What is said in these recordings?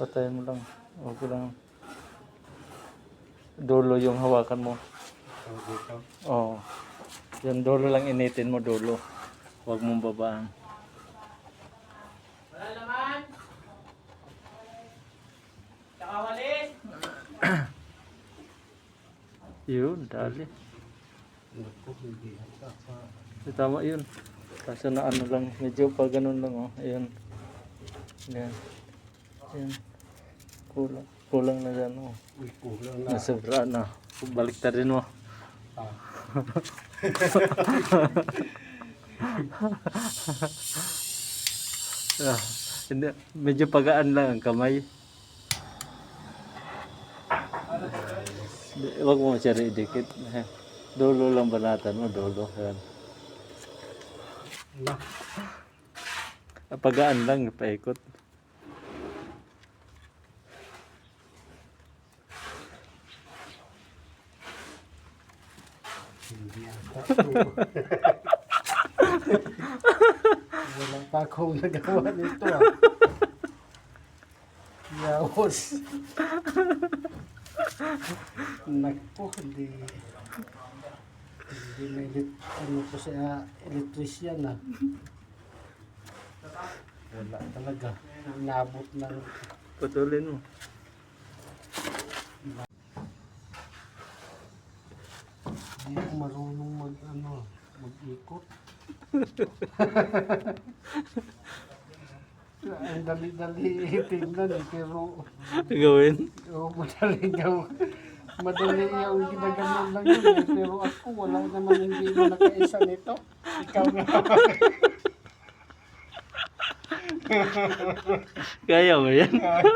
Patayin mo lang. Okay lang. Dulo yung hawakan mo. Dito. Oo. Yung dulo lang initin mo, dulo. Huwag mong babaan. Wala naman. Tsaka walis. Yun, dali. Naku, hindi ata pa. Tama yun. Kaso na ano lang, medyo pa ganun lang oh. Ayan. Ayan. Ayan. Kulang na dyan oh. Uy, kulang na. Nasobra na. Baliktad rin mo. Ah. Ah, hindi, medyo pagaan lang ang kamay. Huwag mo siya idikit. Dulo lang banatan mo, dulo. Ayan. Na. Pagaan lang, paikot. Hindi ata. Wala pa akong nagawa nito ah. Yawos. Naku, hindi may ano ko siya electrician ah. Wala talaga. Nabot ng Putulin mo. hindi ko marunong mag-ikot. Ang dali-dali tingnan eh, pero Gawin. madali daw. Madali yung ginaganon lang yun eh. Pero ako wala naman hindi mo nakaisa nito. Ikaw nga. Kaya mo yan?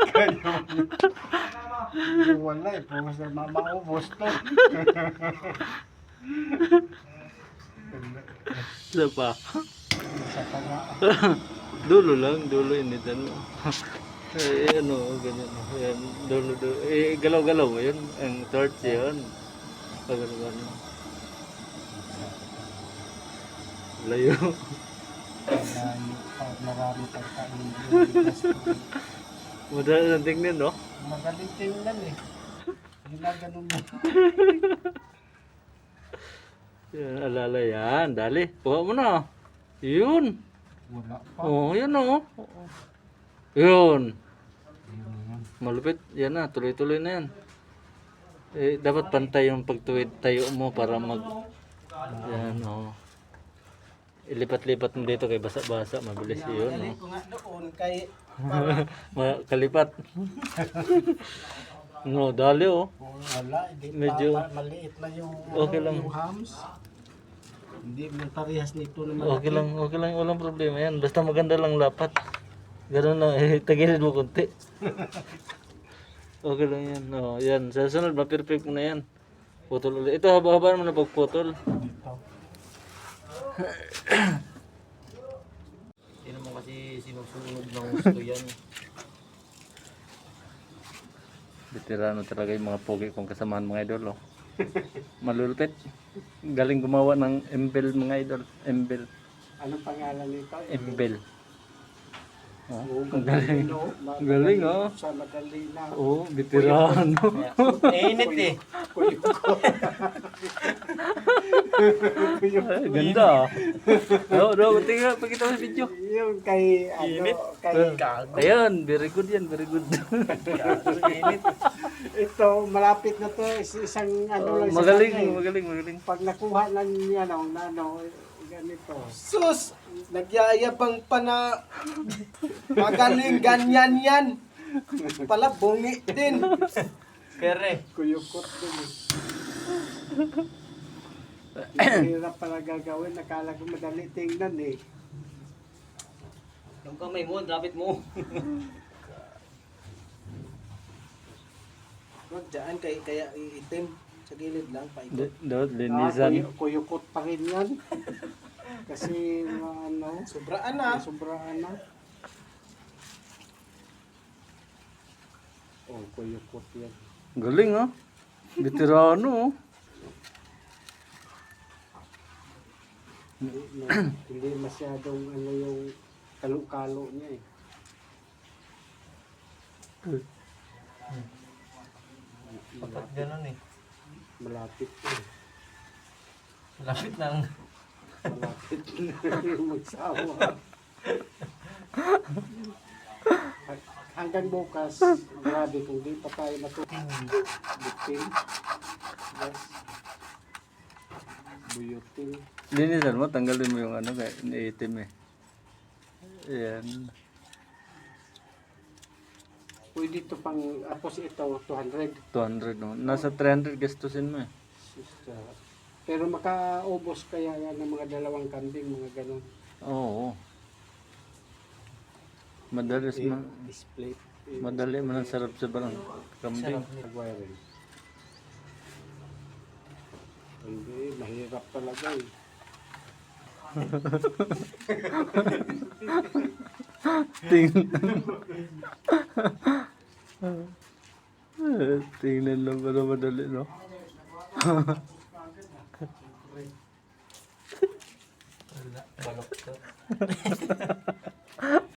Kaya mo. Wala eh. Puro sa mamaubos to. Isa pa. Isa pa nga. Dulo lang, dulo initan mo. Ano, ganyan. Ayan, dulo. Galaw-galaw mo yun. Ang torch yun. Pagano-gano. Layo. Marami pang kain. Madali lang tingnan, no? Magaling tingnan eh. Ginaganon mo. Yan, alala yan. Dali. Kuha mo na. Yun. Wala pa. Oh, yun oh. Yun. Yun yan. Malupit. Yan na. Tuloy-tuloy na yan. Eh, dapat pantay yung pagtuwid tayo mo para mag... Yan oh. Ilipat-lipat mo dito kay basa-basa. Mabilis yun. Galing Oh. ko nga doon kay Kalipat. No, dali oh. wala, hindi Medyo- pa maliit na yung Okay lang. yung hams. Hindi mo parehas nito na Okay lang, walang problema yan. Basta maganda lang lapat. Ganun lang, tagilid mo konti. Okay lang yan. Oh, yan. Sa sunod, ma-perfect mo na yan. Putol ulit. Ito, haba-haba naman na pagputol. dito. Hindi naman kasi sinusunod ng gusto yan. Veterano talaga yung mga pogi kong kasamahan mga idol. Oh. Malulupit. Galing gumawa ng embel mga idol. Embel. Anong pangalan nito? Embel. Oh, Oo, ang galing. no? Galing, oh. Sa madali na. Oh, veterano. Init eh. Ganda. Do, tingnan pakita mo sa video. Yung kay Init. kay Ayan, very good yan, very good. Init. ito malapit na to isang ano lang sa Magaling, kanya, eh. magaling. Pag nakuha ng ano ganito. Sus! Nagyayabang pa na magaling ganyan yan. Pala bungi din. Kere. Kuyukot din eh. Hirap pala gagawin. Nakala ko madali tingnan eh. Yung kamay mo, lapit mo. Wag dyan, kaya itim. Sa gilid lang, paikot. Dapat linisan. Kuyukot pa rin yan. Kasi ano, Sobraan na. sobraan na. Oh, kuyukot yan. Galing ah. Veterano oh. Hindi masyadong ano yung kalo-kalo niya eh. Dapat ganun eh. Malapit eh. Lapit ng... Malapit na yung magsawa. Hanggang bukas, grabe kung di pa tayo buktin. Yes. Buyutin. Linisan mo, tanggalin mo yung ano, itim eh. Ayan. Pwede ito pang, tapos ito, 200. 200 no. Nasa 300 gastusin mo eh. Pero makaubos kaya yan ng mga dalawang kambing, mga ganun. Oo. Madali Display. madali man ang sarap sa barang kambing. Nag-wiring. Hindi, mahirap talaga eh. Tingnan lang para madali no. Balok to.